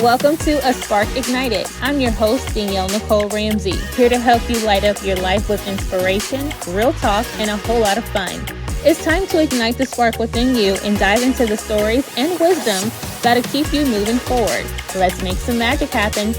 Welcome to A Spark Ignited. I'm your host, Danielle Nicole Ramsey, here to help you light up your life with inspiration, real talk, and a whole lot of fun. It's time to ignite the spark within you and dive into the stories and wisdom that'll keep you moving forward. Let's make some magic happen.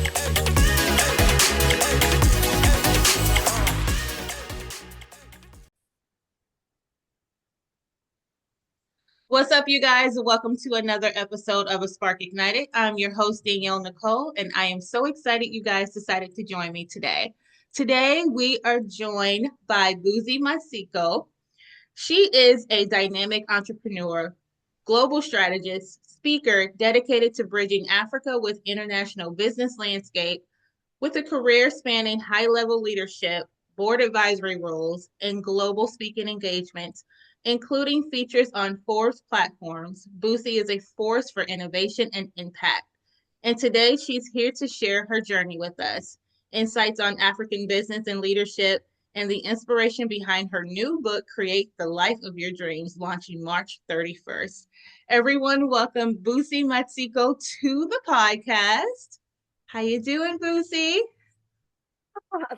What's up, you guys? Welcome to another episode of A Spark Ignited. I'm your host, Danielle Nicole, and I am so excited you guys decided to join me today. Today, we are joined by Busie Matsiko. She is a dynamic entrepreneur, global strategist, speaker dedicated to bridging Africa with international business landscape with a career spanning high-level leadership, board advisory roles, and global speaking engagements, including features on Forbes platforms. Busie is a force for innovation and impact. And today she's here to share her journey with us, insights on African business and leadership, and the inspiration behind her new book, Create the Life of Your Dreams, launching March 31st. Everyone, welcome Busie Matsiko to the podcast. How you doing, Busie?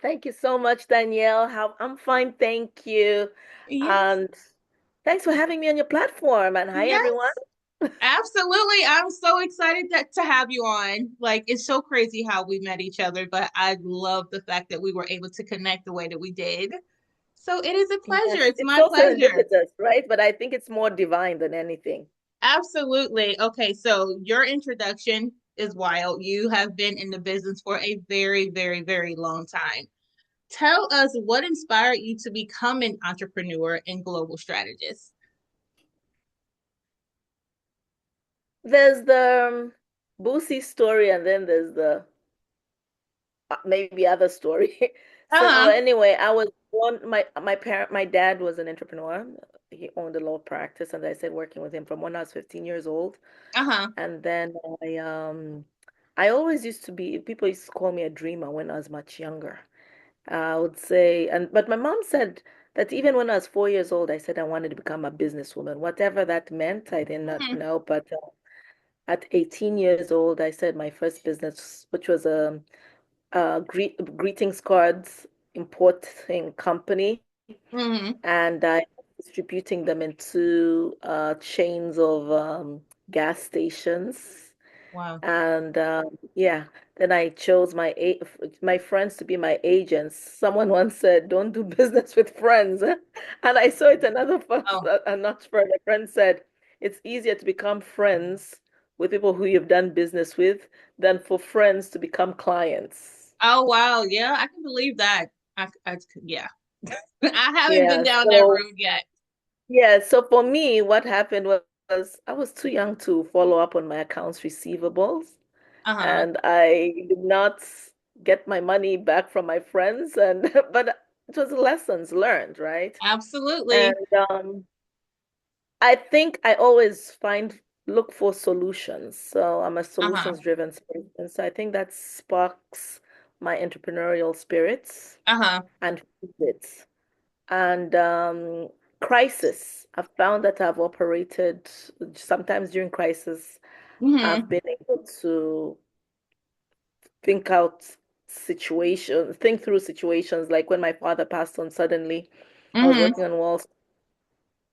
Thank you so much, Danielle. I'm fine, thank you. Yes, And thanks for having me on your platform. And hi, everyone. yes, absolutely. I'm so excited to have you on. Like, it's so crazy how we met each other, but I love the fact that we were able to connect the way that we did. So it is a pleasure. Yes, It's it's my so pleasure. serendipitous, right? But I think it's more divine than anything. Absolutely. Okay, so your introduction is wild. You have been in the business for a very, very, very long time. Tell us what inspired you to become an entrepreneur and global strategist. There's the Boosie story, and then there's the maybe other story. So Uh-huh. anyway, I was born. My dad was an entrepreneur. He owned a law practice, and I started working with him from when I was 15 years old. Uh-huh. And then I always used to be, people used to call me a dreamer when I was much younger. I would say, but my mom said that even when I was 4 years old, I said I wanted to become a businesswoman. Whatever that meant, I did not Mhm. know. But at 18 years old, I said my first business, which was greetings cards importing company, Mhm. and I distributing them into chains of gas stations. Wow. And yeah, then I chose my friends to be my agents. Someone once said, "Don't do business with friends," and I saw it Oh. a notch further. A friend said, "It's easier to become friends with people who you've done business with than for friends to become clients." Oh wow. Yeah, I can believe that. Yeah. I haven't been Yeah, down that so road yet. for me, what happened was I was too young to follow up on my accounts receivables. Uh-huh. And I did not get my money back from my friends, and but it was lessons learned, right? And Absolutely. I think I always find look for solutions. So I'm a Uh-huh. solutions driven person. So I think that sparks my entrepreneurial spirits Uh-huh. and it. And crisis. I've found that I've operated sometimes during crisis. I've Mm-hmm. been able to think out think through situations like when my father passed on suddenly. I was Mm-hmm. working on Wall Street,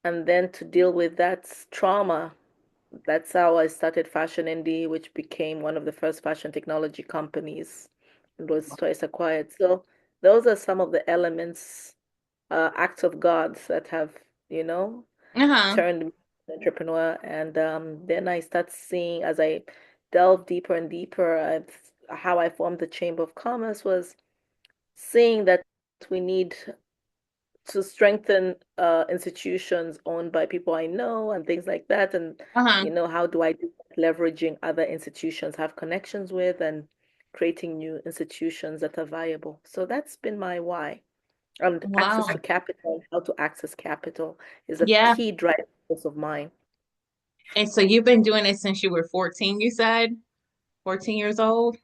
and then to deal with that trauma, that's how I started Fashion Indie, which became one of the first fashion technology companies and was twice acquired. So those are some of the elements, acts of God that have, you know, Uh-huh. turned me into an entrepreneur. And then I start seeing as I delve deeper and deeper, how I formed the Chamber of Commerce was seeing that we need to strengthen institutions owned by people I know and things like that. And, Uh-huh. how do I do that? Leveraging other institutions, have connections with, and creating new institutions that are viable. So that's been my why. And access to Wow. capital, how to access capital is a Yeah. key drive force of mine. And so you've been doing it since you were 14, you said? 14 years old?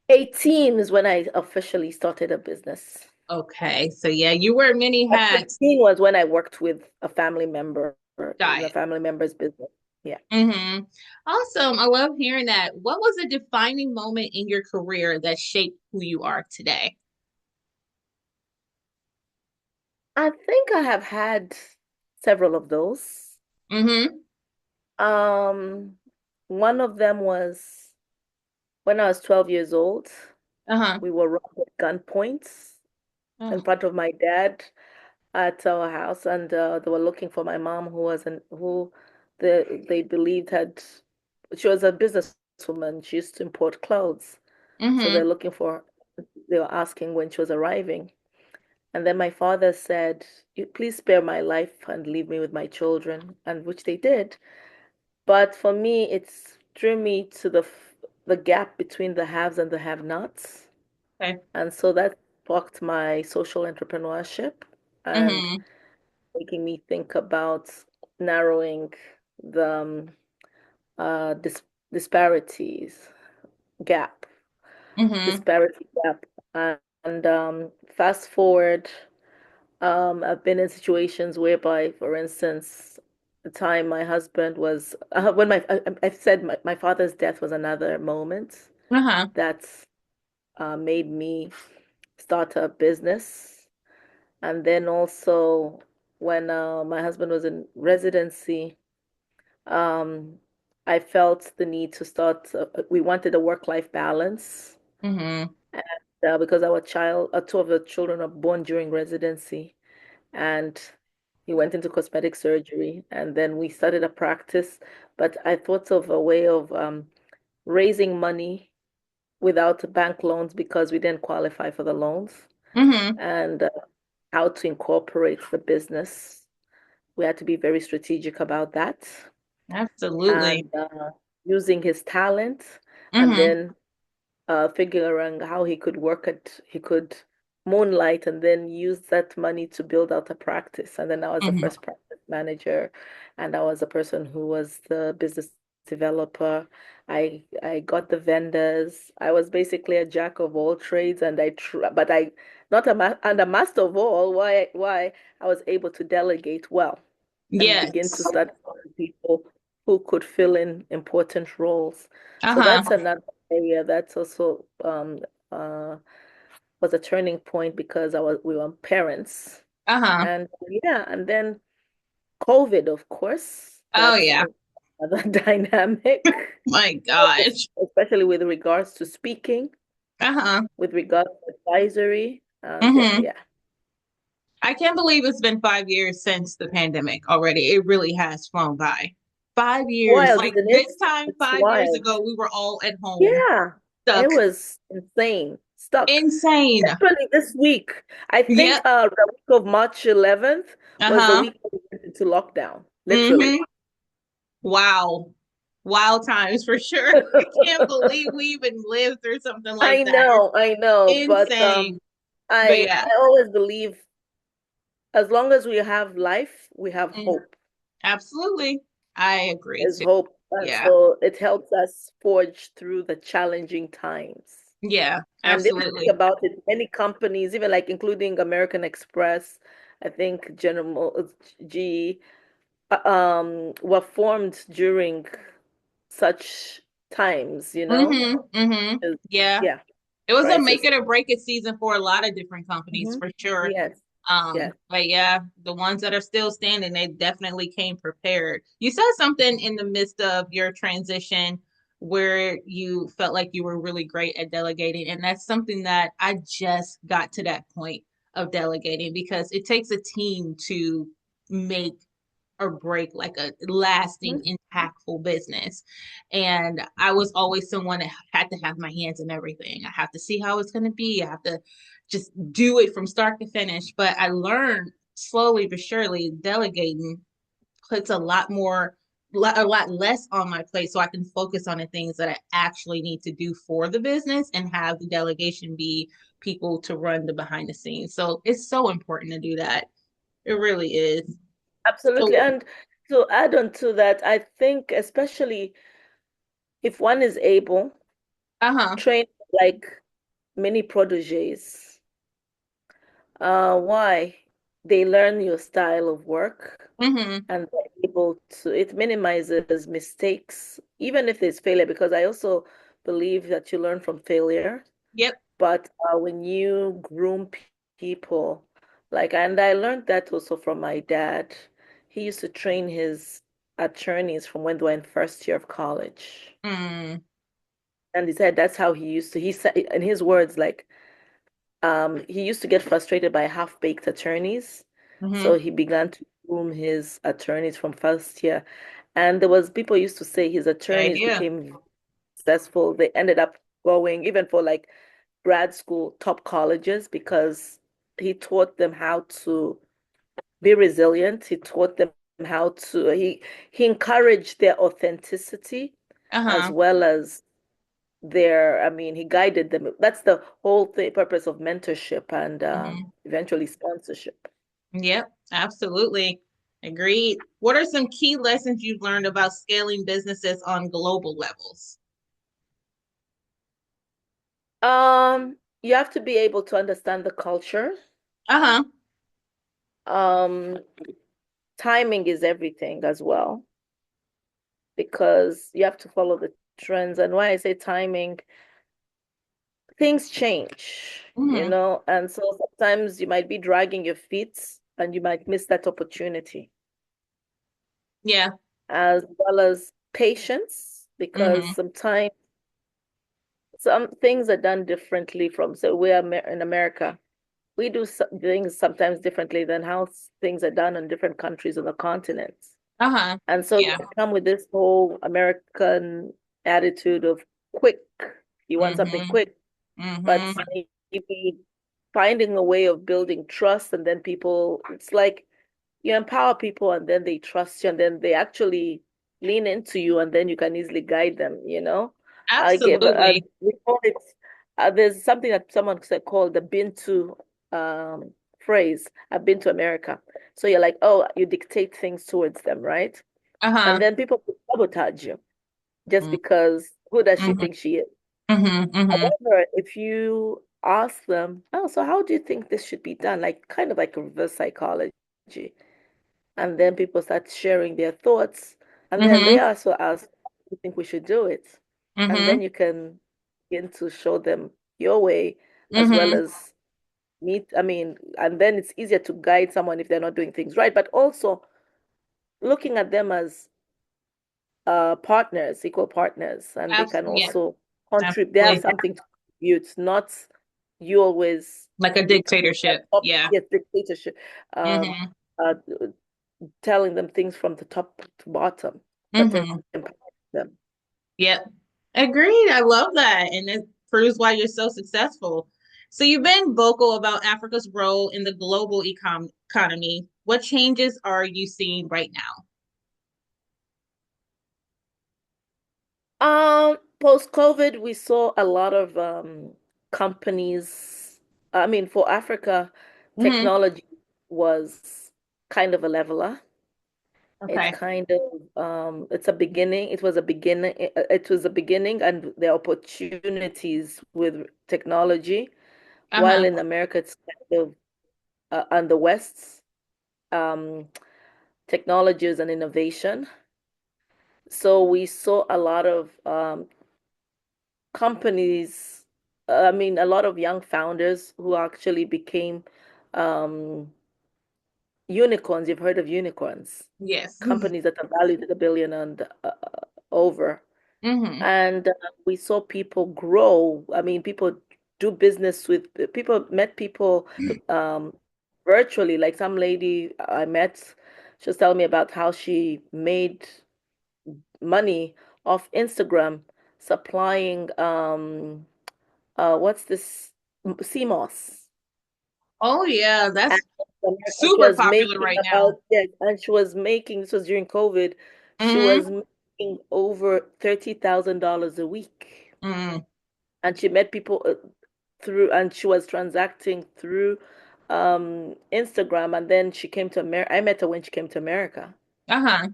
18 is when I officially started a business. Okay. So yeah, you wear many At hats. 15 was when I worked with a family member Got in a it. family member's business. Yeah. Mm-hmm. Awesome. I love hearing that. What was a defining moment in your career that shaped who you are today? I think I have had several of those. Mm-hmm. Um, One of them was when I was 12 years old. Uh-huh. We were robbed at gunpoint in Oh. front of my dad at our house, and they were looking for my mom, who they believed had she was a businesswoman. She used to import clothes, so Mm-hmm. they were asking when she was arriving. And then my father said, Please spare my life and leave me with my children," and which they did. But for me, it's drew me to the gap between the haves and the have-nots. Okay. And so that sparked my social entrepreneurship and Mm-hmm. making me think about narrowing the dis disparities gap, Mm-hmm. disparity gap. And fast forward, I've been in situations whereby, for instance, the time my husband was, when I've said my father's death was another moment Uh-huh. that's made me start a business. And then also when my husband was in residency, um, I felt the need to start, we wanted a work-life balance. Mm-hmm. And because two of the children are born during residency, and he went into cosmetic surgery, and then we started a practice. But I thought of a way of raising money without bank loans because we didn't qualify for the loans, Mm-hmm. and how to incorporate the business. We had to be very strategic about that, Absolutely. and using his talent, and Mm-hmm. then figuring how he could moonlight and then use that money to build out a practice. And then I was the Mm-hmm. first practice manager, and I was the person who was the business developer. I got the vendors. I was basically a jack of all trades, and but I not a ma and a master of all. Why I was able to delegate well and begin to Yes. start finding people who could fill in important roles. So Uh-huh. that's another area that's also uh, was a turning point because we were parents. Uh-huh. And yeah, and then COVID, of course, Oh that's yeah. another dynamic, My gosh. especially with regards to speaking, Uh-huh. with regards to advisory, and Mm-hmm. yeah. I can't believe it's been 5 years since the pandemic already. It really has flown by. 5 years. Wild, Like isn't it? this time It's 5 years wild. ago, we were all at home, Yeah, it stuck. was insane. Stuck. Insane. Literally this week. I think Yep. the week of March 11th was the Uh-huh. week we went into lockdown. Literally. Mm-hmm. Wow. Wild times for sure. I can't believe we even lived through something like that. It's I know, but insane. But I yeah. I always believe as long as we have life, we have Mm, hope. absolutely. I agree There's too. hope. And Yeah. so it helps us forge through the challenging times. Yeah. And if you think Absolutely. about it, many companies, even like including American Express, I think GE, were formed during such times, you know? Mm-hmm. Mm-hmm. 'Cause, Yeah. yeah, It was a make crisis. it or break it season for a lot of different companies Hmm. for sure. Yes, yes. But yeah, the ones that are still standing, they definitely came prepared. You said something in the midst of your transition where you felt like you were really great at delegating. And that's something that I just got to that point of delegating because it takes a team to make or break like a lasting, Mhm. impactful business. And I was always someone that had to have my hands in everything. I have to see how it's going to be. I have to just do it from start to finish. But I learned slowly but surely delegating puts a lot less on my plate so I can focus on the things that I actually need to do for the business and have the delegation be people to run the behind the scenes. So it's so important to do that. It really is. Absolutely. So, And to add on to that, I think especially if one is able, uh-huh. train like mini proteges. Why? They learn your style of work Mm-hmm. and they're able to, it minimizes mistakes, even if there's failure, because I also believe that you learn from failure. Yep. But when you groom people, like, and I learned that also from my dad. He used to train his attorneys from when they were in first year of college. Mm, And he said that's how he said, in his words, like, he used to get frustrated by half-baked attorneys. mm-hmm. So he began to groom his attorneys from first year. And there was people used to say his Good attorneys idea. became successful. They ended up going even for like grad school, top colleges, because he taught them how to be resilient. He taught them how to, he encouraged their authenticity as Uh-huh. well as I mean, he guided them. That's the whole purpose of mentorship and Hmm. eventually sponsorship. Yep, absolutely. Agreed. What are some key lessons you've learned about scaling businesses on global levels? You have to be able to understand the culture. Uh-huh. Um, Timing is everything as well, because you have to follow the trends. And why I say timing, things change, Hmm. and so sometimes you might be dragging your feet and you might miss that opportunity, Yeah. as well as patience, because Hmm. sometimes some things are done differently from, so we are in America. We do some things sometimes differently than how things are done in different countries on the continents. Uh-huh. And so Yeah. they come with this whole American attitude of quick. You want something Hmm. quick, but Hmm. maybe finding a way of building trust, and then people, it's like you empower people and then they trust you and then they actually lean into you and then you can easily guide them. I gave Absolutely. we call it, there's something that someone said called the been to um, phrase. I've been to America. So you're like, oh, you dictate things towards them, right? Uh-huh. And then people will sabotage you just because who does she Mm-hmm. think she is? Hmm. Hmm. However, if you ask them, oh, so how do you think this should be done? Like kind of like a reverse psychology. And then people start sharing their thoughts. And then they Hmm. also ask, how do you think we should do it? And then Hmm. you can begin to show them your way as well Hmm. as meet. I mean, and then it's easier to guide someone if they're not doing things right, but also looking at them as partners, equal partners, and they can Yeah, also contribute. They have absolutely. something to contribute, not you always Like a become dictatorship. top, Yeah. yes, dictatorship, um, Hmm. uh, telling them things from the top to bottom, but Hmm. empowering them. Yep. Agreed. I love that. And it proves why you're so successful. So you've been vocal about Africa's role in the global economy. What changes are you seeing right now? Post-COVID, we saw a lot of companies. I mean, for Africa, Hmm. technology was kind of a leveler. It's Okay. kind of it's a beginning. It was a beginning. It was a beginning, and the opportunities with technology. While Uh-huh. in America, it's kind of and the West's um, technologies and innovation. So we saw a lot of companies. I mean, a lot of young founders who actually became um, unicorns. You've heard of unicorns, Yes. companies that are valued at 1 billion and over. Hmm. And we saw people grow. I mean, people do business with people, met people um, virtually. Like some lady I met, she was telling me about how she made money off Instagram supplying what's this, CMOS. Oh yeah, And that's she super was popular making right about, now. yeah, and she was making, this was during COVID, she Hmm. was making over $30,000 a week. Mm. And she met people through, and she was transacting through Instagram. And then she came to America. I met her when she came to America Uh-huh.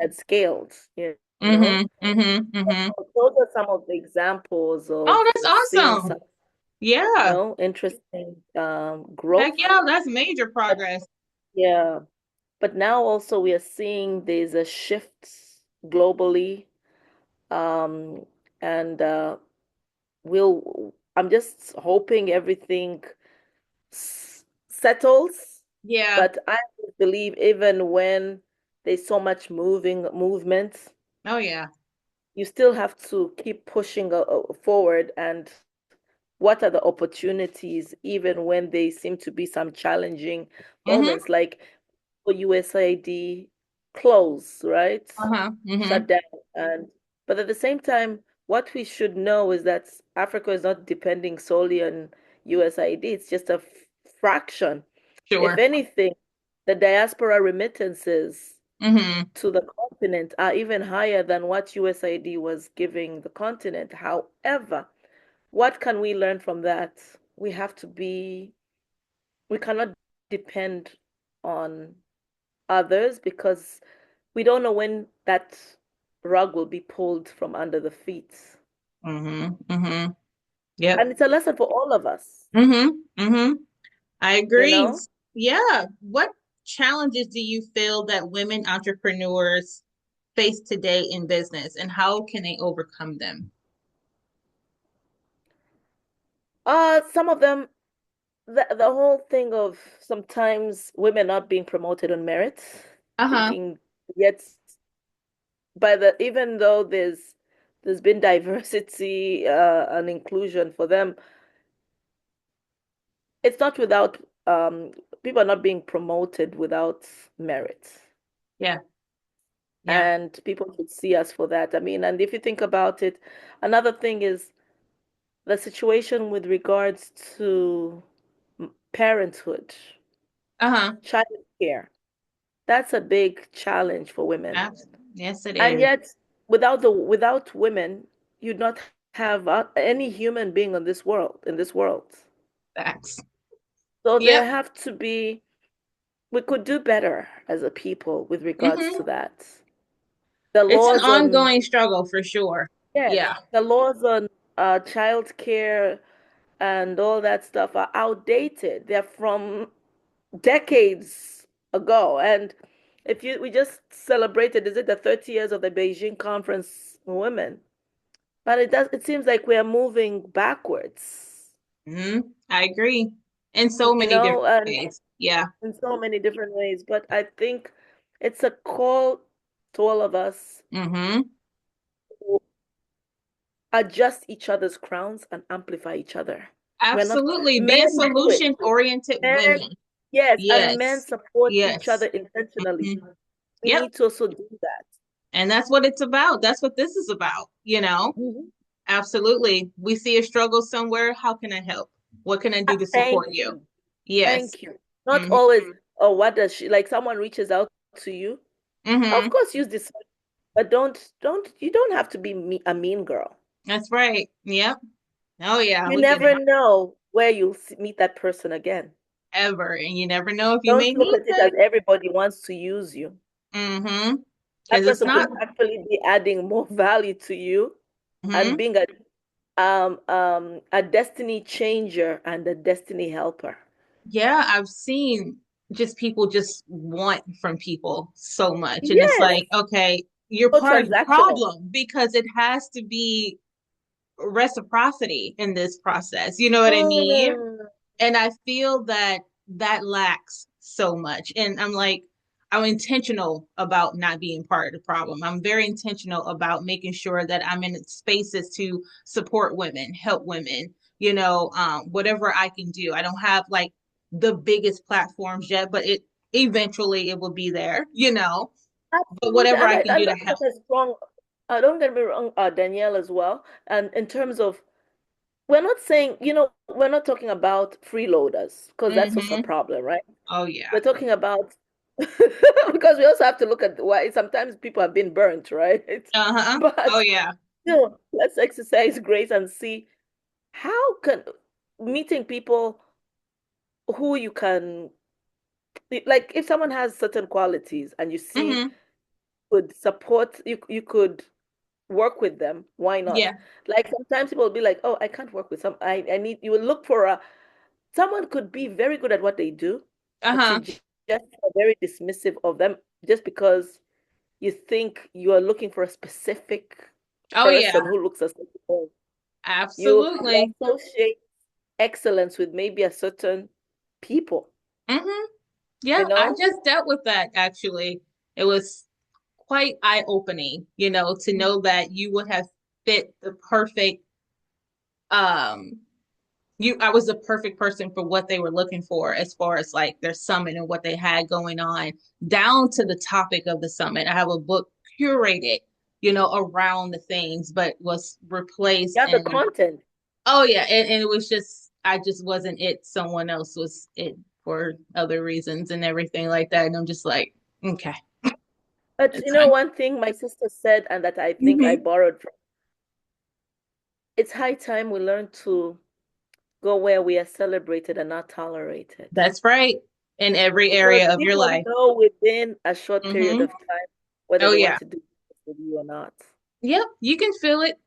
at scaled, you know. Hmm. Hmm. Hmm. Those are some of the examples of Oh, that's seeing awesome. some, Yeah. interesting Heck growth. yeah, that's major progress. Yeah. But now also we are seeing there's a shift globally, um, and I'm just hoping everything settles. Yeah. But I believe even when there's so much movement, Oh yeah. you still have to keep pushing forward. And what are the opportunities, even when they seem to be some challenging Mm-hmm. moments, like for USAID close, right? Uh-huh. Mm-hmm. Shut down. And but at the same time, what we should know is that Africa is not depending solely on USAID. It's just a fraction. If Sure. anything, the diaspora remittances Mm-hmm. to the continent are even higher than what USAID was giving the continent. However, what can we learn from that? We have to be, we cannot depend on others because we don't know when that rug will be pulled from under the feet. Mm-hmm. Mm-hmm. Yep. And it's a lesson for all of us, Mm-hmm. Mm-hmm. I you agree. know? Yeah. What challenges do you feel that women entrepreneurs face today in business, and how can they overcome them? Some of them, the whole thing of sometimes women not being promoted on merit, Uh-huh. thinking yet by the even though there's been diversity and inclusion for them, it's not without people are not being promoted without merit. Yeah. Yeah. And people should see us for that. I mean, and if you think about it, another thing is the situation with regards to parenthood, Uh-huh. child care. That's a big challenge for women. Yes, it And is. yet, without women, you'd not have any human being on this world, in this world. Facts. So there Yep. have to be, we could do better as a people with regards to Mm-hmm. that. The It's an laws on, ongoing struggle for sure. yes, Yeah. the laws on child care and all that stuff are outdated. They're from decades ago. And if you we just celebrated, is it the 30 years of the Beijing Conference on Women? But it seems like we are moving backwards, Mm-hmm. I agree. In so you many different know, and ways. Yeah. in so many different ways. But I think it's a call to all of us Mm-hmm. to adjust each other's crowns and amplify each other. We're not Absolutely. Being men do it. solution-oriented Men, women. yes, and men Yes. support each Yes. other intentionally. Mhm. We Yep. need to also do that. And that's what it's about. That's what this is about, you know? Mhm. Absolutely. We see a struggle somewhere. How can I help? What can I do to Thank support you? you. Yes. Thank you. Not Mm-hmm. always, oh, what does she like? Someone reaches out to you. Of Mm-hmm. course, use this, but you don't have to be a mean girl. That's right. Yep. Oh yeah, You we can never know where you'll meet that person again. ever, and you never know if you Don't may look need at it them. as everybody wants to use you. Mm-hmm. That Because it's person could not. actually be adding more value to you and Mm-hmm. being a destiny changer and a destiny helper. Yeah, I've seen just people just want from people so much. And it's Yes, like, okay, you're so part of the transactional. problem because it has to be reciprocity in this process. You know what I mean? Mm, And I feel that that lacks so much. And I'm like, I'm intentional about not being part of the problem. I'm very intentional about making sure that I'm in spaces to support women, help women, whatever I can do. I don't have like the biggest platforms yet, but it eventually it will be there. But absolutely. whatever And I I, can and do to that's help. such a strong, don't get me wrong, Danielle as well. And in terms of, we're not saying, we're not talking about freeloaders because that's also a Mm-hmm. problem, right? Oh yeah. We're talking about, because we also have to look at why sometimes people have been burnt, right? Uh-huh. But Oh yeah. let's exercise grace and see how can meeting people who you can, like if someone has certain qualities and you see Mm-hmm. could support you could work with them, why not? Yeah. Like sometimes people will be like, oh, I can't work with I need, you will look for a someone could be very good at what they do, but Uh-huh. just are very dismissive of them just because you think you are looking for a specific Oh yeah, person who looks a certain way. You absolutely. associate excellence with maybe a certain people, Hmm. Yeah, you I know? just dealt with that actually. It was quite eye-opening, to know that you would have fit the perfect um I was the perfect person for what they were looking for as far as like their summit and what they had going on, down to the topic of the summit. I have a book curated, around the things, but was replaced Yeah, the and content. oh yeah, and it was just I just wasn't it. Someone else was it for other reasons and everything like that. And I'm just like, okay, But it's fine. one thing my sister said, and that I think I Hmm. borrowed from, it's high time we learn to go where we are celebrated and not tolerated. That's right. In every Because area of your people life. know within a short period Hmm. of time whether Oh they want yeah. to do this with you or not. Yep. You can feel it.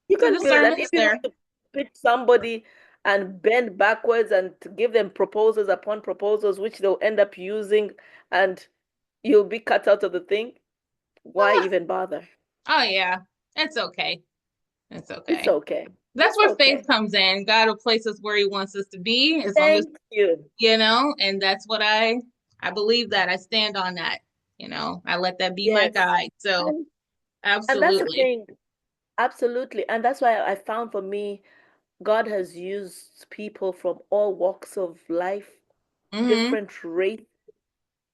You The can feel it. And discernment is even when there. you pitch somebody and bend backwards and to give them proposals upon proposals, which they'll end up using, and you'll be cut out of the thing, why Ah, even bother? oh yeah. It's okay. It's It's okay. okay. That's It's where faith okay. comes in. God will place us where he wants us to be as long as Thank you. and that's what I believe that. I stand on that. I let that be my Yes. guide. So And that's the absolutely. thing. Absolutely. And that's why I found for me, God has used people from all walks of life, Hmm. different race,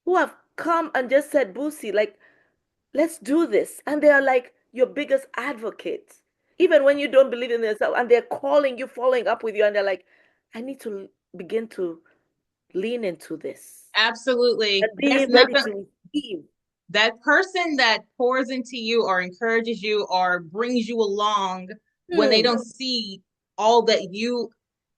who have come and just said, Busie, like, let's do this. And they are like your biggest advocates. Even when you don't believe in yourself, and they're calling you, following up with you, and they're like, I need to begin to lean into this Absolutely. and There's be ready nothing to receive. that person that pours into you or encourages you or brings you along when they Hmm. don't see all that you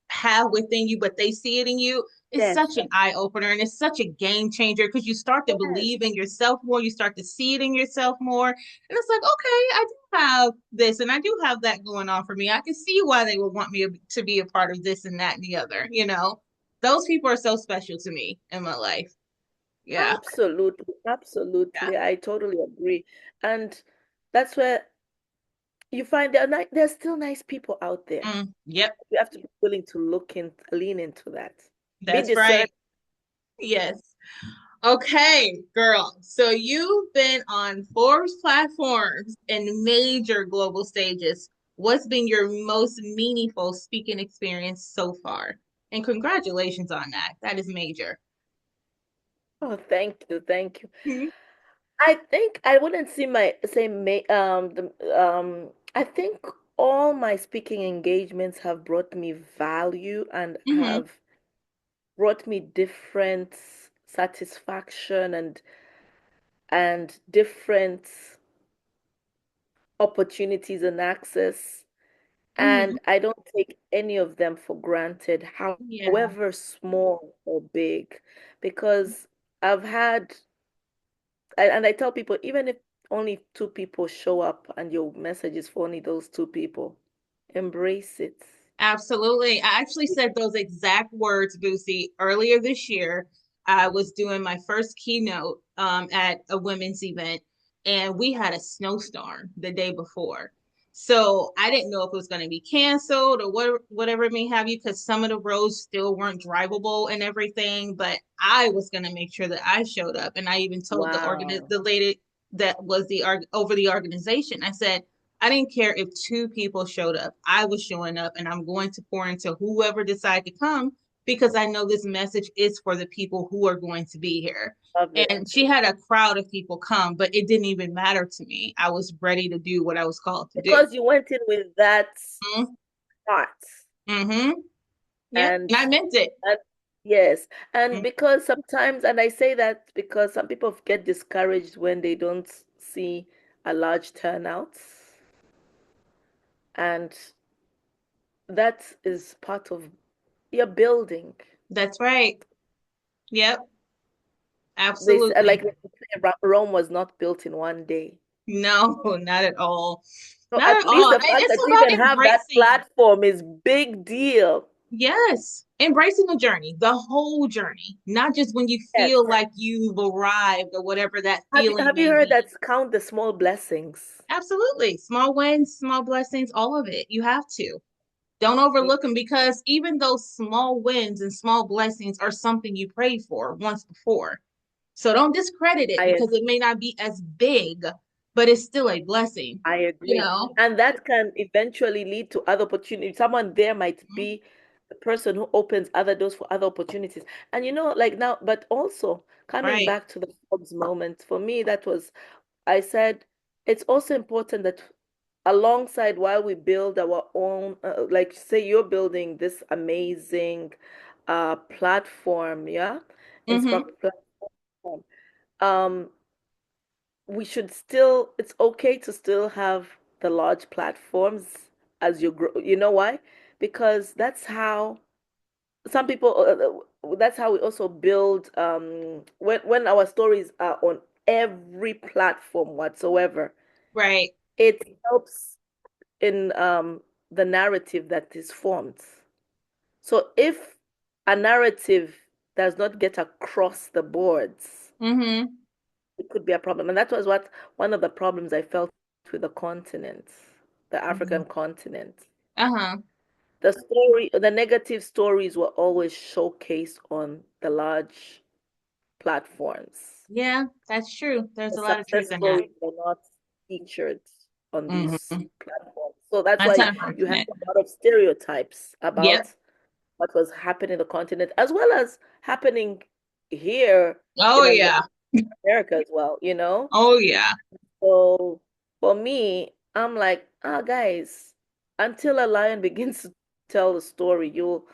have within you, but they see it in you, it's Yes. such an eye opener and it's such a game changer because you start to Yes. believe in yourself more. You start to see it in yourself more. And it's like, okay, I do have this and I do have that going on for me. I can see why they would want me to be a part of this and that and the other. Those people are so special to me in my life. Yeah. Absolutely. Yeah. Absolutely. I totally agree. And that's where you find there's still nice people out there. Yep. You have to be willing to lean into that. Be That's discerning. right. Yes. Okay, girl. So you've been on Forbes platforms and major global stages. What's been your most meaningful speaking experience so far? And congratulations on that. That is major. Oh, thank you. Thank you. Mm-hmm. I think I wouldn't see my say I think all my speaking engagements have brought me value and Mm-hmm. have brought me different satisfaction and different opportunities and access. Mm-hmm. And I don't take any of them for granted, Yeah, however small or big, because I've had and I tell people, even if only two people show up and your message is for only those two people, embrace it. absolutely. I actually said those exact words, Boosie, earlier this year. I was doing my first keynote at a women's event, and we had a snowstorm the day before. So I didn't know if it was going to be canceled or whatever it may have you, because some of the roads still weren't drivable and everything. But I was going to make sure that I showed up, and I even told Wow. the lady that was over the organization. I said, I didn't care if two people showed up. I was showing up and I'm going to pour into whoever decide to come because I know this message is for the people who are going to be here. Love it. And she had a crowd of people come, but it didn't even matter to me. I was ready to do what I was called to do. Because you went in with that heart. Mm-hmm. Yep. And, And I meant it. and yes. And Mm. because sometimes, and I say that because some people get discouraged when they don't see a large turnout. And that is part of your building. That's right. Yep. They say, Absolutely. like they say, Rome was not built in one day. No, not at all. So Not at at least all. the And fact it's that you about even have that embracing. platform is big deal. Yes. Embracing the journey, the whole journey, not just when you Yes. feel like you've arrived or whatever that Have you feeling have you may heard be. that count the small blessings? Absolutely. Small wins, small blessings, all of it. You have to. Don't Y- overlook them because even those small wins and small blessings are something you prayed for once before. So don't discredit it I because it may not be as big, but it's still a blessing, I you agree. know? And that can eventually lead to other opportunities. Someone there might be the person who opens other doors for other opportunities. And like now, but also coming Right. back to the Forbes moment, for me, that was, I said, it's also important that alongside while we build our own, like say you're building this amazing platform, yeah, Mm-hmm. Inspire platform. Um, we should still, it's okay to still have the large platforms as you grow. You know why? Because that's how some people, that's how we also build, when our stories are on every platform whatsoever, Right. it helps in the narrative that is formed. So if a narrative does not get across the boards, Mm-hmm. it could be a problem. And that was what one of the problems I felt with the continent, the Mm-hmm. African continent. Uh-huh. The negative stories were always showcased on the large platforms. Yeah, that's true. There's The a lot of truth success in that. stories were not featured on these Mm-hmm. platforms. So that's That's why you have unfortunate. a lot of stereotypes Yep. about what was happening in the continent, as well as happening here Oh in yeah. America as well. Oh yeah. So for me, I'm like, guys, until a lion begins to tell the story, you'll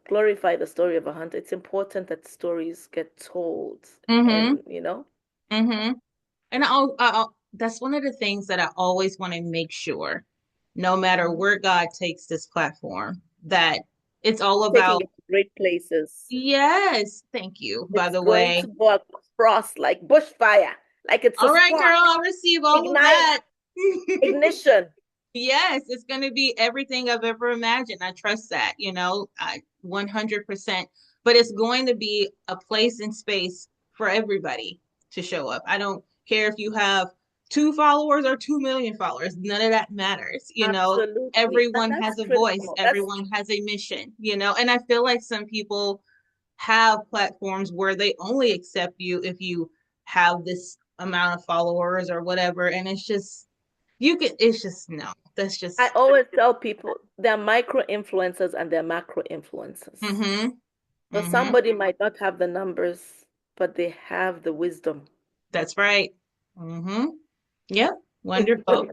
glorify the story of a hunter. It's important that stories get told, Mm-hmm. and. Mm-hmm. And that's one of the things that I always want to make sure, no matter Mhm. where God takes this platform, that it's all It's taking about, it to great places. yes, thank you, by It's the going way. to go across like bushfire, like it's a All right, girl, spark. I'll receive all of Ignite, that. ignition. Yes, it's going to be everything I've ever imagined. I trust that, 100%. But it's going to be a place and space for everybody to show up. I don't care if you have 2 followers or 2 million followers. None of that matters. Absolutely. And Everyone that's has a voice, critical. That's everyone has a mission, and I feel like some people have platforms where they only accept you if you have this amount of followers or whatever. And it's just no, that's I just, always tell people there are micro influencers and there are macro influencers. mm-hmm, So mm-hmm. somebody might not have the numbers, but they have the wisdom. That's right. Mm-hmm. Yep. Wonderful.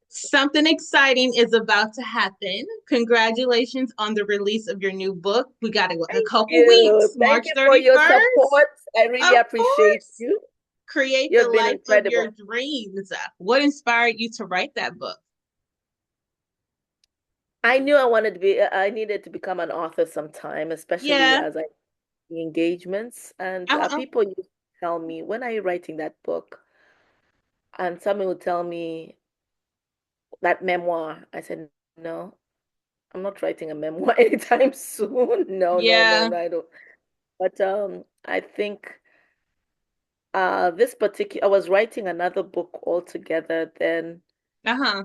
Something exciting is about to happen. Congratulations on the release of your new book. We got a Thank couple you. weeks, Thank March you for your 31st. support. I really Of appreciate course. you. Create the You've been life of your incredible. dreams. What inspired you to write that book? I knew I needed to become an author sometime, especially Yeah. as I engagements. And Uh-huh. people used to tell me, when are you writing that book? And someone would tell me that memoir. I said, no, I'm not writing a memoir anytime soon. No, no, no, Yeah. no, I don't. But I think this particular, I was writing another book altogether. Then Uh-huh.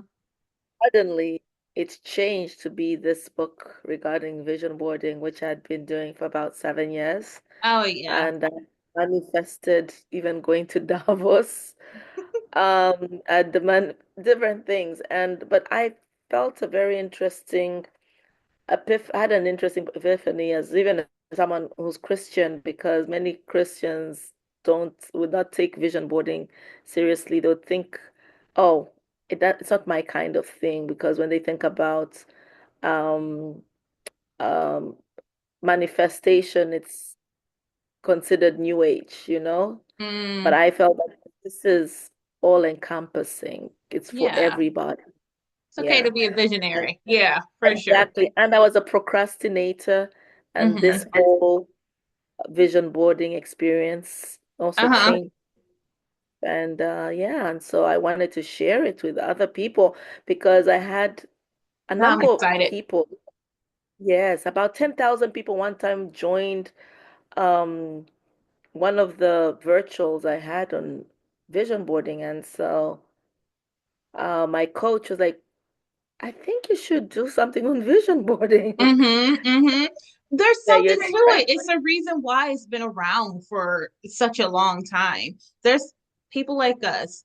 suddenly it's changed to be this book regarding vision boarding, which I'd been doing for about 7 years. Oh yeah. And I manifested even going to Davos, and demand different things. But I felt a very interesting I had an interesting epiphany as even someone who's Christian, because many Christians don't would not take vision boarding seriously. They'll think, oh, it's not my kind of thing, because when they think about um, um, manifestation, it's considered new age. But Mm, I felt that this is all encompassing. It's for yeah. everybody. It's okay Yeah. to be a And visionary. Yeah, for sure. exactly. And I was a procrastinator, and this Mm-hmm. whole vision boarding experience also Uh-huh. changed. And yeah, and so I wanted to share it with other people because I had a Now I'm number of excited. people. Yes, about 10,000 people one time joined um, one of the virtuals I had on vision boarding. And so my coach was like, I think you should do something on vision boarding. Mm-hmm, mm-hmm. There's Yeah, something you're to it. It's a reason why it's been around for such a long time. There's people like us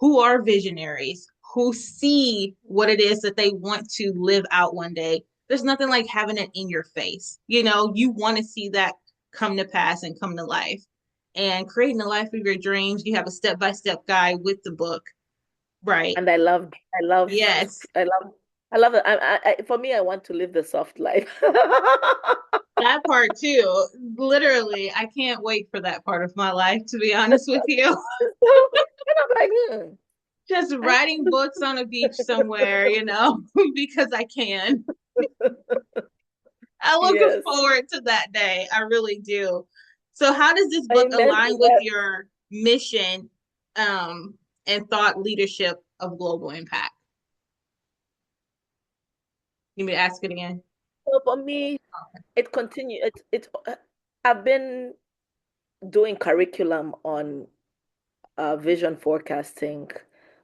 who are visionaries, who see what it is that they want to live out one day. There's nothing like having it in your face. You want to see that come to pass and come to life. And creating the life of your dreams, you have a step-by-step guide with the book, right? and Yes, I love it. For me, I want to live the soft life. that part too. Literally, I can't wait for that part of my life, to be honest with you. And I'm like, Just I writing books on a beach somewhere, because I can. I look yes, forward to that day. I really do. So, how does this book amen to align with that. your mission um, and thought leadership of global impact? You me to ask it again? So for me, it continue. I've been doing curriculum on vision forecasting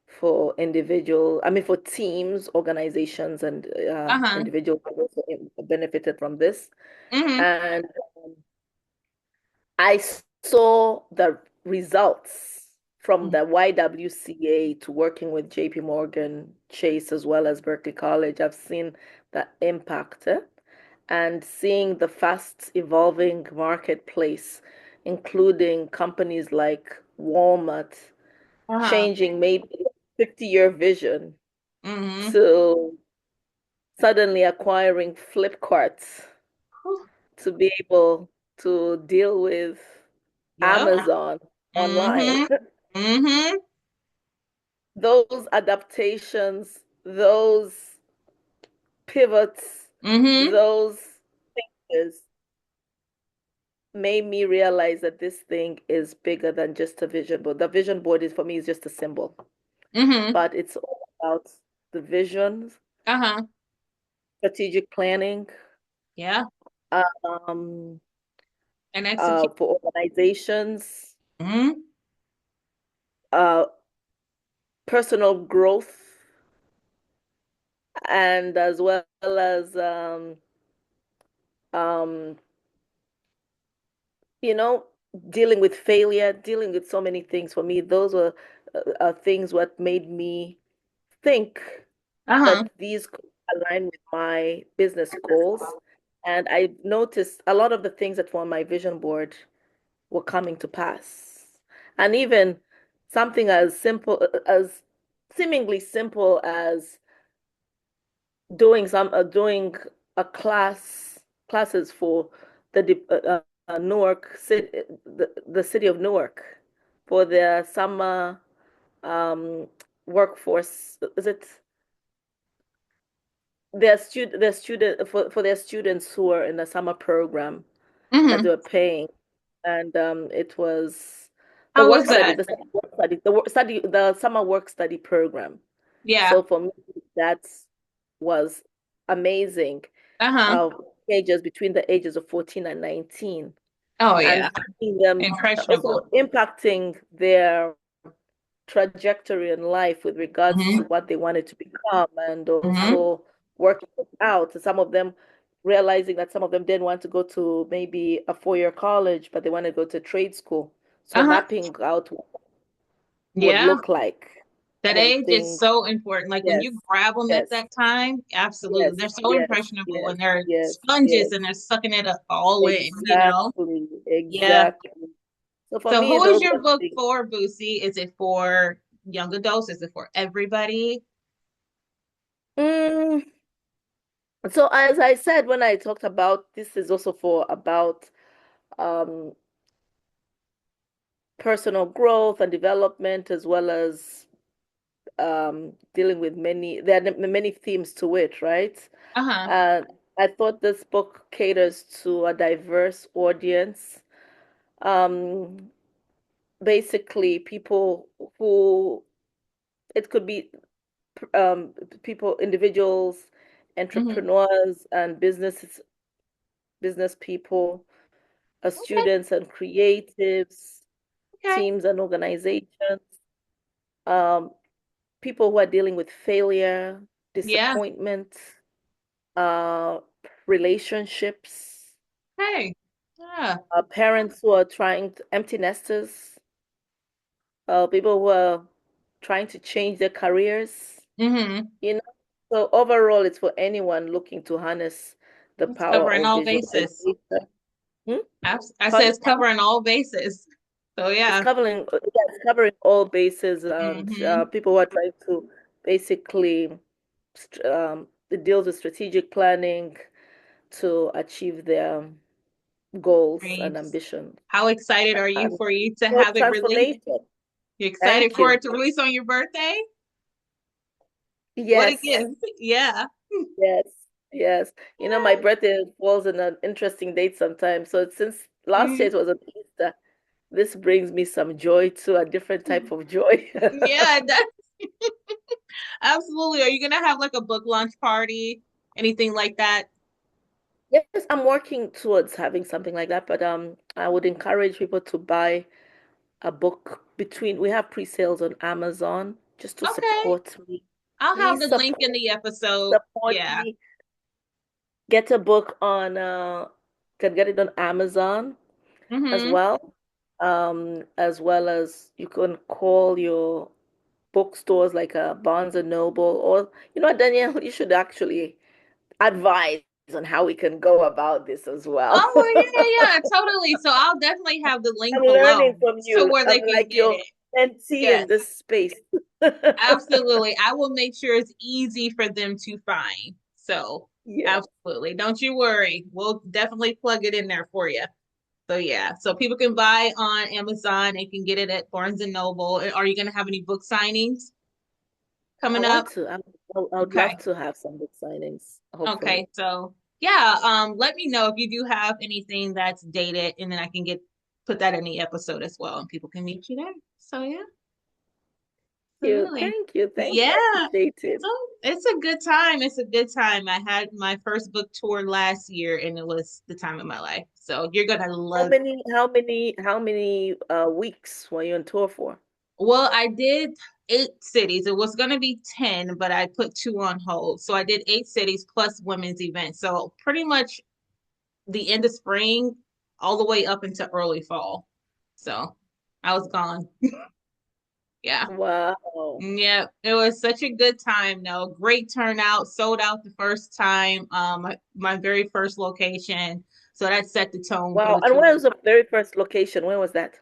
for for teams, organizations, and Uh huh. individuals have also benefited from this. Mm And I saw the results from hmm. the YWCA to working with JP Morgan Chase as well as Berkeley College. I've seen the impact, and seeing the fast evolving marketplace, including companies like Walmart Uh huh. changing maybe 50-year vision Mm to suddenly acquiring Flipkarts hmm. to be able to deal with Yep. Amazon Mm online. hmm. Mm hmm. Those adaptations, those pivots, Mm hmm. those changes made me realize that this thing is bigger than just a vision board. The vision board is for me is just a symbol, Mm hmm. but it's all about the visions, Uh huh. strategic planning, Yeah. um, And execute. for organizations, Mm uh, personal growth, and as well as um, you know, dealing with failure, dealing with so many things. For me, those were things what made me think hmm. Uh huh. that these could align with my business goals. And I noticed a lot of the things that were on my vision board were coming to pass. And even something as simple as seemingly simple as doing a classes for Newark city, the city of Newark for their summer um, workforce. Is it their student for their students who are in the summer program that they Mm-hmm. were paying, and it was the How work was study, that? the summer work study program. Yeah. So for me, that was amazing. Uh-huh. uh, Ages between the ages of 14 and 19, Oh and yeah. seeing them also Impressionable. impacting their trajectory in life with regards to Mm-hmm. what they wanted to become, and Mm-hmm. also working it out. Some of them realizing that some of them didn't want to go to maybe a 4-year college, but they want to go to trade school. So Uh-huh. mapping out what would Yeah. look like That and age is things. so important. Like when Yes, you grab them at yes, that time, absolutely. yes, They're so yes, impressionable yes, and they're yes, sponges yes. and they're sucking it up all in. Exactly, Yeah. exactly. So for So me, who is those your were book the for, Boosie? Is it for young adults? Is it for everybody? mm, so as I said when I talked about this is also for about um personal growth and development as well as dealing with there are many themes to it, right? Uh-huh. Uh, I thought this book caters to a diverse audience. Um, Basically people who it could be people, individuals Hmm. entrepreneurs and business people, Okay. students and creatives, Okay. teams and organizations, um, people who are dealing with failure, Yeah. disappointment, uh, relationships, Hey. Yeah. parents who are empty nesters, people who are trying to change their careers, Hmm. you know. So overall, it's for anyone looking to harness the It's power covering of all bases. visualization. Hmm? I said Pardon? it's covering all bases. So It's yeah. covering, yeah, it's covering all bases, and Hmm. people who are trying to basically it deals with strategic planning to achieve their goals and Dreams. ambitions. How excited are you And for you to for have it released? transformation. You excited Thank for you. it to release on your birthday? What a Yes, gift. Yeah. yes, yes. You know, my Yeah. birthday falls in an interesting date sometimes. So since last year Mhm. it was on Easter, this brings me some joy too, a different type of joy. Yeah, absolutely. Are you gonna have like a book launch party? Anything like that? Yes, I'm working towards having something like that, but I would encourage people to buy a book we have pre-sales on Amazon just to Okay. support me. I'll have Please the link in the episode. support Yeah. me. Get a book on can get it on Amazon as Mm-hmm. well. As well as you can call your bookstores like Barnes and Noble, or you know what, Danielle, you should actually advise on how we can go about this as well. Oh yeah, yeah, totally. So I'll definitely have the link I'm below learning from to you. where I'm they can like get your it. mentee Yes, in this space. absolutely. I will make sure it's easy for them to find. So Yeah, absolutely. Don't you worry. We'll definitely plug it in there for you. So yeah, so people can buy on Amazon and can get it at Barnes and Noble. Are you going to have any book signings I coming want up? to. I would love Okay. to have some book signings, hopefully. Okay. So yeah, let me know if you do have anything that's dated, and then I can get put that in the episode as well, and people can meet you there. So yeah, You, absolutely. thank you, thank Yeah. you. I appreciate it. So it's a good time. It's a good time. I had my first book tour last year, and it was the time of my life. So you're gonna love. How many weeks were you on tour for? Well, I did 8 cities. It was going to be 10, but I put two on hold. So I did 8 cities plus women's events. So pretty much the end of spring all the way up into early fall. So I was gone. Yeah. Wow. Yeah. It was such a good time, though. Great turnout. Sold out the first time. My very first location. So that set the tone for Wow. the And tour. where was the very first location? When was that?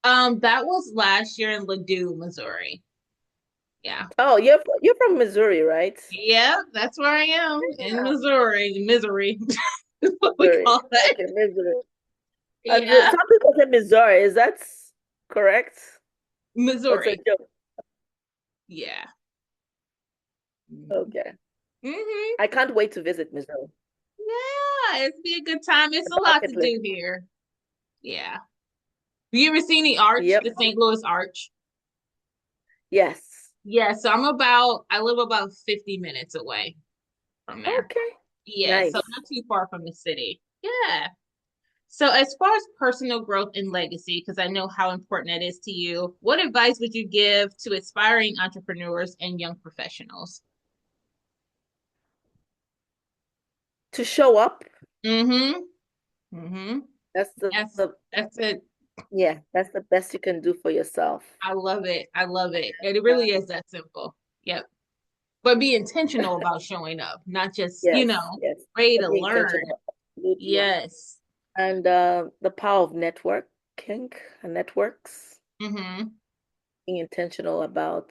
That was last year in Ladue, Missouri. Yeah. Oh, you're from Missouri, right? Yeah, that's where I am in Yeah. Missouri. Misery, is what we Missouri. call that. Okay, Missouri. And Yeah, some people say Missouri. Is that correct? What's a Missouri. joke? Yeah. Okay. Mm-hmm. I can't wait to visit Missouri. Yeah, it's be a good time. It's The a lot to bucket list. do here. Yeah. Have you ever seen the Arch, Yep. the St. Louis Arch? Yes. Yeah, so I live about 50 minutes away from there. Okay. Yeah, so Nice. not too far from the city. Yeah. So, as far as personal growth and legacy, because I know how important that is to you, what advice would you give to aspiring entrepreneurs and young professionals? To show up, Mm-hmm. Mm-hmm. that's Yes, that's it. yeah, that's the best you can do for yourself. I love it. I love it. And it really is that simple. Yep. But be intentional about showing up, not just, Yes, yes. ready to Be learn. intentional. Absolutely. Yes. And the power of networking and networks, Mm-hmm. being intentional about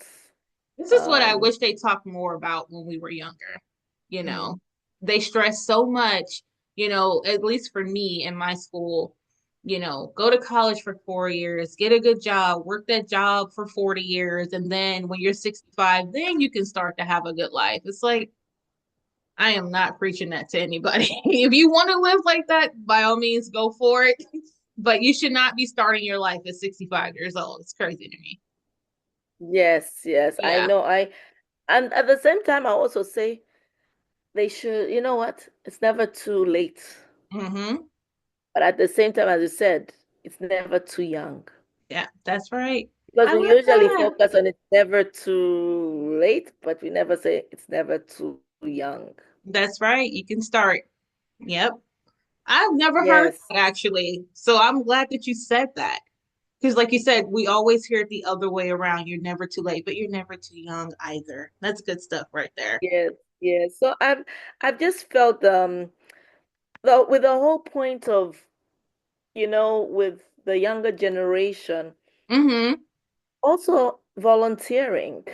This is what I um wish they talked more about when we were younger. You know, mhm. they stress so much, at least for me in my school, go to college for 4 years, get a good job, work that job for 40 years, and then when you're 65, then you can start to have a good life. It's like, I am not preaching that to anybody. If you want to live like that, by all means, go for it. But you should not be starting your life at 65 years old. It's crazy to me. Yes, yes. I Yeah. know. And at the same time I also say They should, you know what? It's never too late. Mm-hmm. But at the same time, as you said, it's never too young. Yeah, that's right. Because I we love usually that. focus on it's never too late, but we never say it's never too young. That's right. You can start. Yep. I've never heard Yes, that actually. So I'm glad that you said that. Because like you said, we always hear it the other way around. You're never too late, but you're never too young either. That's good stuff right there. yes, yes. So I've just felt with the whole point of, with the younger generation, Mm-hmm. also volunteering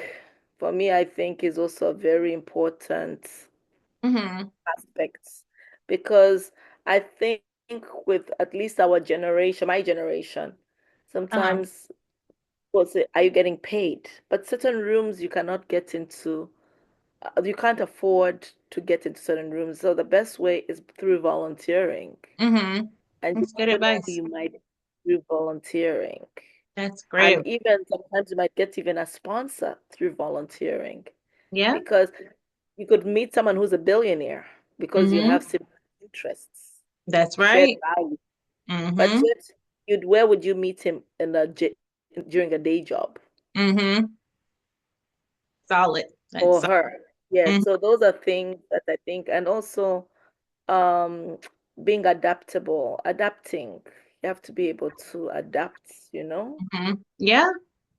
for me, I think is also a very important Mm-hmm. aspects because I think with at least our generation, my generation, Uh-huh. sometimes was it, are you getting paid? But certain rooms you cannot get into, you can't afford to get into certain rooms. So the best way is through volunteering. Mm-hmm. And you That's good never know who advice. you might through volunteering. That's And great. even sometimes you might get even a sponsor through volunteering Yeah. because you could meet someone who's a billionaire because you have Mm-hmm. similar interests, That's shared right. values. But Mm-hmm. yet, where would you meet him during a day job Mm-hmm. Solid. That's or solid. her? Yes. Mm-hmm. So those are things that I think, and also um, being adapting. You have to be able to adapt. Mm-hmm. Yeah, Yeah,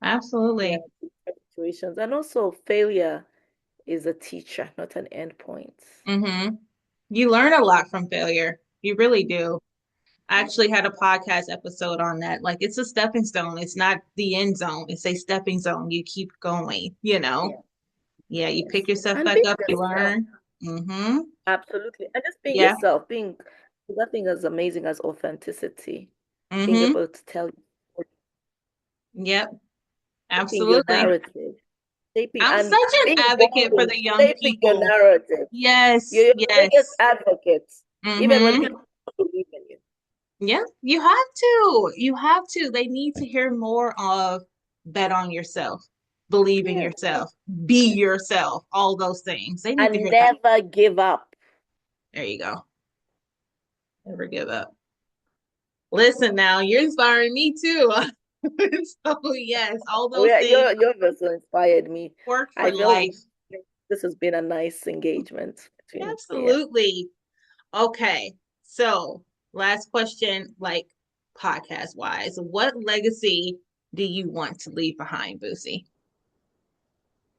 absolutely. to different situations. And also failure is a teacher, not an endpoint. Mm-hmm. You learn a lot from failure. You really do. I actually had a podcast episode on that. Like it's a stepping stone. It's not the end zone. It's a stepping zone. You keep going, you know. Yeah, Yeah, you pick yes. yourself And back being up, you yourself. learn. Mm-hmm. Absolutely. And just being Yeah. yourself, nothing as amazing as authenticity, being Mm-hmm. able to tell, Yep. shaping your Absolutely. narrative, shaping I'm and such an being advocate bold for in the young shaping your people. narrative. Yes, You're your biggest yes. advocate, even when Mm-hmm. people don't believe in you. Yeah, you have to. You have to. They need to hear more of bet on yourself, believe in Yes, yourself, be yes. yourself, all those things. They need to And hear that. never give up. There you go. Never give up. Listen now, you're inspiring me too. So yes, all those things Your vessel inspired me. work for I feel life. this has been a nice engagement between, yeah. Absolutely. Okay. So last question, like podcast wise, what legacy do you want to leave behind, Boosie?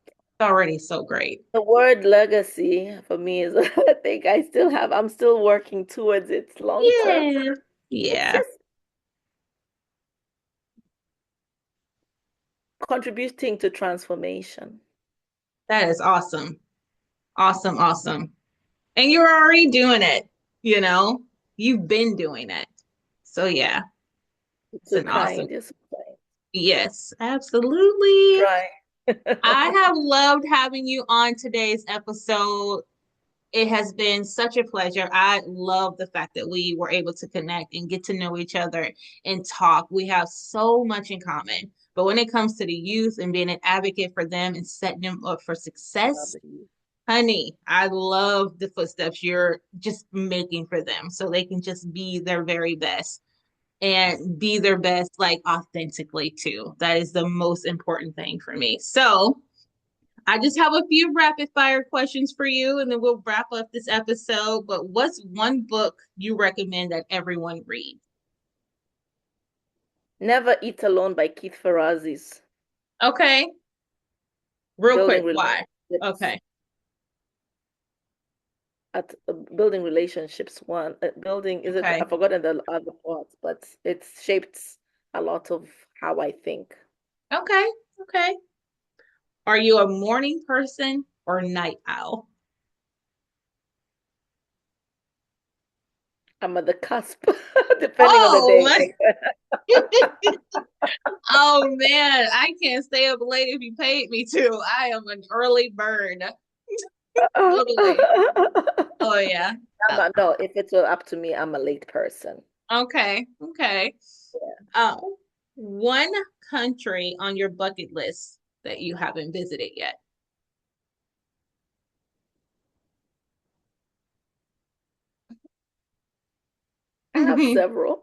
It's already so great. The word legacy for me is, I think I'm still working towards it long term. Yeah. It's Yeah. just contributing to transformation. That is awesome. Awesome. Awesome. And you're already doing it, you know? You've been doing it. So yeah, It's it's so an awesome. kind. You're so kind. Yes, absolutely. Try. I have loved having you on today's episode. It has been such a pleasure. I love the fact that we were able to connect and get to know each other and talk. We have so much in common. But when it comes to the youth and being an advocate for them and setting them up for success, honey, I love the footsteps you're just making for them so they can just be their very best and be their best, like authentically, too. That is the most important thing for me. So, I just have a few rapid fire questions for you, and then we'll wrap up this episode. But what's one book you recommend that everyone read? Never Eat Alone by Keith Ferrazzi's Okay, real building quick, why? relationships Okay, building relationships one building is it okay, I've forgotten the other parts, but it's shaped a lot of how I think. okay, okay. Are you a morning person or night owl? I'm at the cusp, depending on the Oh, day. oh man, I can't stay up late if you paid me to. I am an early bird. Totally. Oh yeah. No, if it's up to me, I'm a late person. Okay. Okay. Yeah. Oh, one country on your bucket list that you haven't visited yet. have several.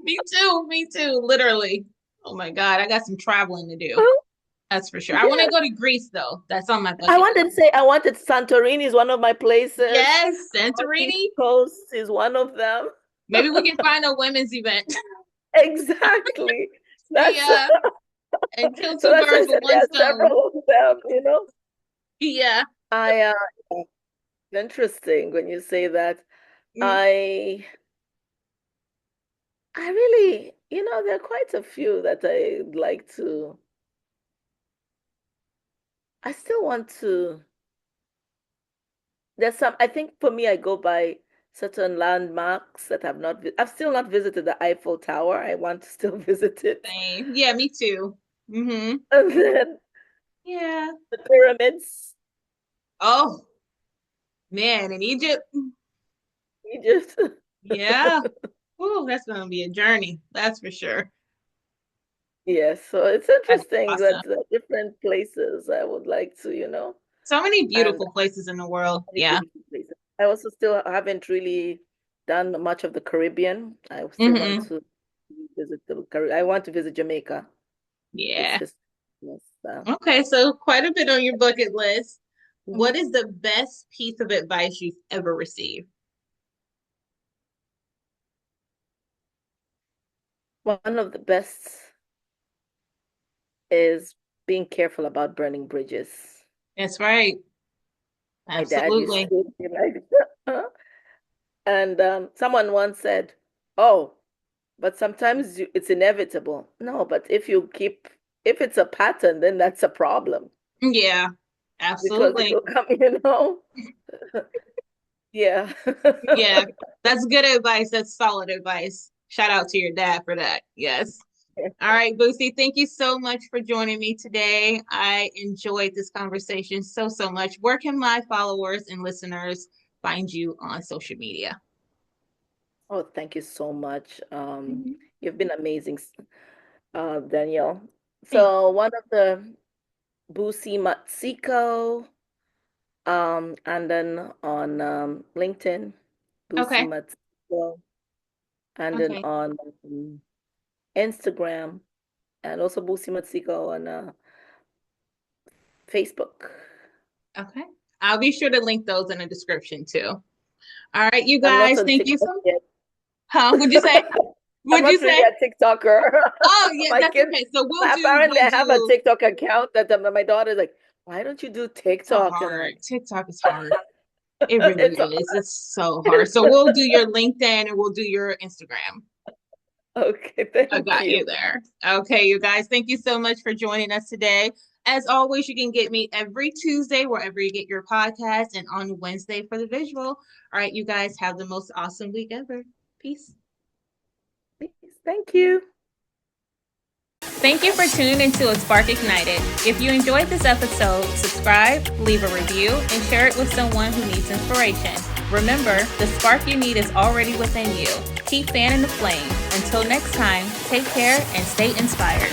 Me too. Me too. Literally. Oh my God. I got some traveling to do. That's for sure. I want to Yes. go to Greece though. That's on my I bucket wanted to say I wanted Santorini is one of my list. places. Yes, Northeast Santorini. Coast is one of them. Maybe we can find a women's event. Exactly. That's Yeah. And kill so two that's why I birds with said there one are stone. several of them. Yeah. I Interesting when you say that. Mm. I I really, there are quite a few that I'd like to. I still want to. There's some, I think for me, I go by certain landmarks that I've still not visited the Eiffel Tower. I want to still visit it. Same. Yeah, me too. Mm-hmm. And then Yeah. the pyramids, Oh, man, in Egypt. Egypt. Yeah. Ooh, that's gonna be a journey. That's for sure. Yes, so it's That's interesting awesome. that there are different places I would like to, So many and beautiful places in the world. many Yeah. beautiful places. I also still haven't really done much of the Caribbean. I still want Mm-hmm. to visit the Caribbean. I want to visit Jamaica. It's Yeah. just, yes. Okay, so quite a bit on your bucket list. What Mhm. is the best piece of advice you've ever received? One of the best is being careful about burning bridges. That's right. My dad used Absolutely. to be like, and someone once said, "Oh, but sometimes it's inevitable." No, but if it's a pattern, then that's a problem Yeah, because it absolutely. will come. Yeah. Yeah, that's good advice. That's solid advice. Shout out to your dad for that. Yes. All right, Boosie, thank you so much for joining me today. I enjoyed this conversation so, so much. Where can my followers and listeners find you on social media? Oh, thank you so much. Mhm. You've been amazing, Danielle. Thank So one of the Busie Matsiko, and then on LinkedIn, you. Busie Okay. Matsiko, and then Okay. on Instagram, and also Busie Matsiko on Facebook. Okay. I'll be sure to link those in the description too. All right, you I'm not guys, on thank you TikTok so. yet. Huh? Would you say? I'm Would you not really say? a TikToker. Oh, yeah, My that's kids, okay. So we'll do. apparently, We'll I have a do. TikTok account that my daughter's like, why don't you do So TikTok? And I'm hard. like, TikTok is hard. It really it's is. It's so hard. So we'll do your LinkedIn and we'll do your Instagram. okay. I Thank got you you. there. Okay, you guys, thank you so much for joining us today. As always, you can get me every Tuesday wherever you get your podcast and on Wednesday for the visual. All right, you guys have the most awesome week ever. Peace. Thank you. Thank you for tuning into A Spark Ignited. If you enjoyed this episode, subscribe, leave a review, and share it with someone who needs inspiration. Remember, the spark you need is already within you. Keep fanning the flame. Until next time, take care and stay inspired.